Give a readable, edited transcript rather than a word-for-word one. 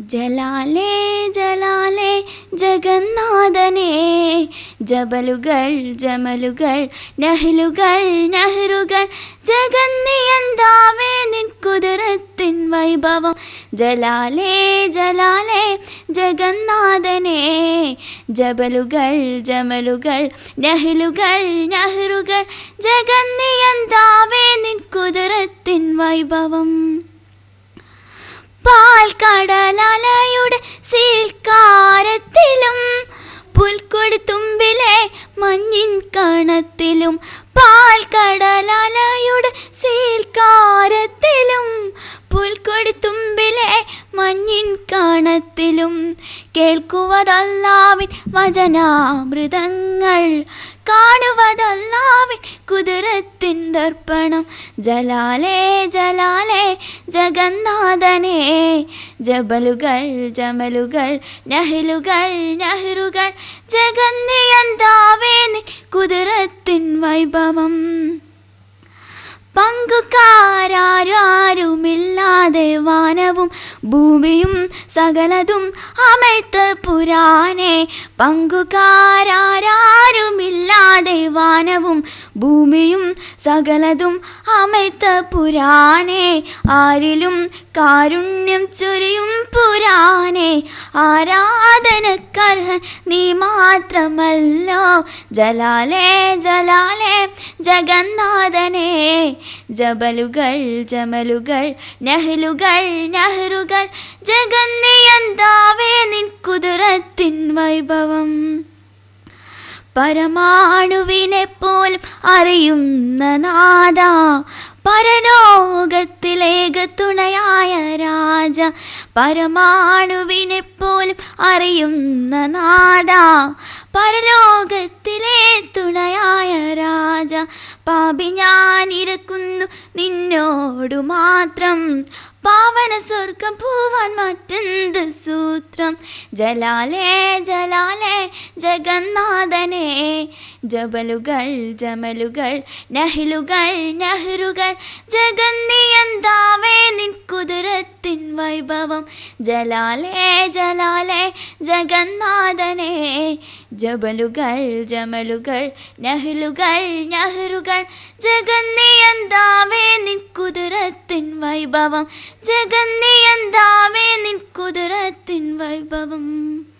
ജലാലേ ജലാലേ ജഗന്നാഥനേ, ജബലുകൾ ജമലുകൾ നഹ്ലുകൾ നഹ്റുകൾ, ജഗന്നിയന്താവേ നിൻ കുതിരത്തിൻ വൈഭവം. ജലാലേ ജലാലേ ജഗന്നാഥനേ, ജബലുകൾ ജമലുകൾ നഹ്ലുകൾ നഹ്റുകൾ, ജഗന്നിയന്താവേ നിൻ കുതിരത്തിൻ വൈഭവം. പാൽക്കടലലയുടെ സീൽക്കാരത്തിലും പുൽക്കൊടിത്തുമ്പിലെ മഞ്ഞിൻ കണത്തിലും, പാൽക്കടലലയുടെ സീൽക്കാരത്തിലും പുൽക്കൊടിത്തുമ്പിലെ മഞ്ഞിൻ കാണത്തിലും, കേൾക്കുവതല്ലാവിൻ വചനാമൃതങ്ങൾ, കാണുവതല്ലാവിൻ കുതിരത്തിൻ ദർപ്പണം. ജലാലേ ജലാലേ ജഗന്നാഥനേ, ജബലുകൾ ജമലുകൾ നഹ്ലുകൾ നഹ്റുകൾ, ജഗന്നിയന്താവേ നിൻ കുതിരത്തിൻ വൈഭവം. പങ്കുകാരാരുമില്ലാതെ വാനവും ഭൂമിയും സകലതും അമൈത്ത് പുരാനേ, പങ്കുകാരാരുമില്ലാതെ വാനവും ഭൂമിയും സകലതും അമൈത്ത് പുരാനേ, ആരിലും കാരുണ്യം ചൊരിയും പുരാനേ, ആരാധനക്കർഹൻ നീ മാത്രമല്ലോ. ജലാലേ ജലാലേ ജഗന്നാഥനേ, ജബലുകൾ ജമലുകൾ നഹ്ലുകൾ നഹ്റുകൾ, ജഗന്നിയന്താവേ നിൻ കുതിരത്തിൻ വൈഭവം. പരമാണുവിനെ പോലും അറിയുന്ന നാഥ, പരലോകത്തിലേക തുണയായ രാജ, പരമാണുവിനെ പോലും അറിയുന്ന നാഥ, പരലോകത്തിലെ തുണയായ രാജ. പാപി ഞാനിരക്കുന്നു നിന്നോടു മാത്രം, പാവന സ്വർഗം പോവാൻ മറ്റെന്ത് സൂത്രം. ജലാലേ ജലാലേ ജഗന്നാഥനേ, ജബലുകൾ ജമലുകൾ നഹ്ലുകൾ നഹ്റുകൾ, ജഗന്നിയന്താവേ നിൻ കുതിരത്തിൻ വൈഭവം. ജലാലേ ജലാലേ ജഗന്നാഥനേ, ജബലുകൾ ജമലുകൾ നഹ്ലുകൾ നഹ്റുകൾ, ജഗന്നിയന്താവേ നിൻ കുതിരത്തിൻ വൈഭവം. ജഗന്നിയന്താവേ നിൻ കുതിരത്തിൻ വൈഭവം.